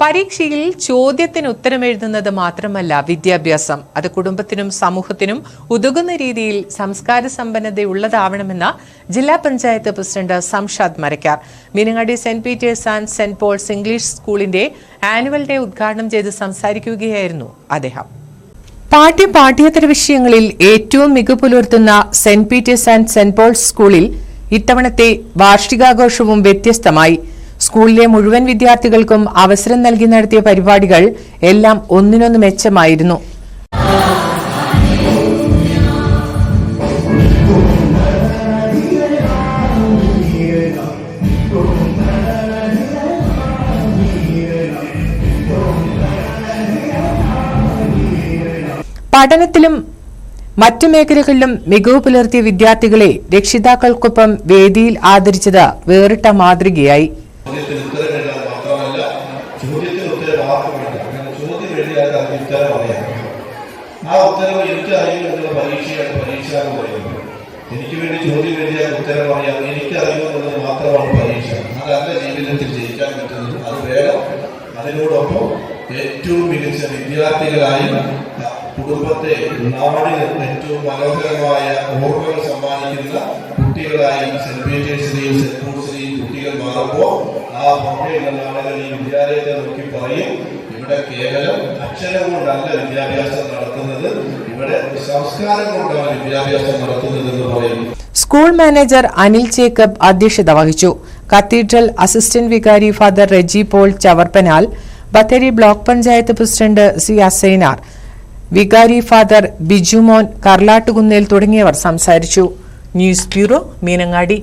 പരീക്ഷയിൽ ചോദ്യത്തിന് ഉത്തരമെഴുതുന്നത് മാത്രമല്ല വിദ്യാഭ്യാസം, അത് കുടുംബത്തിനും സമൂഹത്തിനും ഉതകുന്ന രീതിയിൽ സംസ്കാര സമ്പന്നതയുള്ളതാവണമെന്ന് ജില്ലാ panchayat president Samshad Marakkar Meenangadi saint Peter's and saint Paul's English സ്കൂളിന്റെ ആനുവൽ ഡേ ഉദ്ഘാടനം ചെയ്ത് സംസാരിക്കുകയായിരുന്നു അദ്ദേഹം. പാഠ്യേതര വിഷയങ്ങളിൽ ഏറ്റവും മികവ് പുലർത്തുന്ന saint Peter's and saint Paul's സ്കൂളിൽ ഇത്തവണത്തെ വാർഷികാഘോഷവും വ്യത്യസ്തമായി. സ്കൂളിലെ മുഴുവൻ വിദ്യാർത്ഥികൾക്കും അവസരം നൽകി നടത്തിയ പരിപാടികൾ എല്ലാം ഒന്നിനൊന്ന് മെച്ചമായിരുന്നു. പഠനത്തിലും മറ്റു മേഖലകളിലും മികവ് പുലർത്തിയ വിദ്യാർത്ഥികളെ രക്ഷിതാക്കൾക്കൊപ്പം വേദിയിൽ ആദരിച്ചത് വേറിട്ട മാതൃകയായി. എനിക്ക് വേണ്ടി ചോദ്യം എഴുതിയാൽ ഉത്തരം പറയാം, എനിക്ക് അറിയുമെന്നുള്ളത് മാത്രമാണ് പരീക്ഷ. അതല്ല ജീവിതത്തിൽ ജയിക്കാൻ പറ്റുന്നത്. അത് വേണം. അതിനോടൊപ്പം ഏറ്റവും മികച്ച വിദ്യാർത്ഥികളായി കുടുംബത്തെ, നാടിന് ഏറ്റവും മനോഹരമായ ഓർമ്മകൾ സമ്മാനിക്കുന്ന കുട്ടികളായി സെന്റ് പീറ്റേഴ്സിലെയും സെന്റ് പോൾസിലെയും കുട്ടികൾ മാറുമ്പോൾ ആ പുറമേയുള്ള നാളുകൾ ഈ വിദ്യാലയത്തെ നോക്കി പറയും, ഇവിടെ കേവലം അക്ഷരം കൊണ്ടല്ല വിദ്യാഭ്യാസം നടത്തുന്നത്, ഇവിടെ സംസ്കാരം കൊണ്ടാണ് വിദ്യാഭ്യാസം നടത്തുന്നതെന്ന് പറയും. സ്കൂൾ മാനേജർ അനിൽ ജേക്കബ് അധ്യക്ഷത വഹിച്ചു. കത്തീഡ്രൽ അസിസ്റ്റന്റ് വികാരി father Reji Paul Chavarppanal, Bathery block panchayat president C Asainar, വികാരി ഫാദർ ബിജുമോൻ കർലാട്ടുകുന്നേൽ തുടങ്ങിയവർ സംസാരിച്ചു. News bureau, Meenangadi.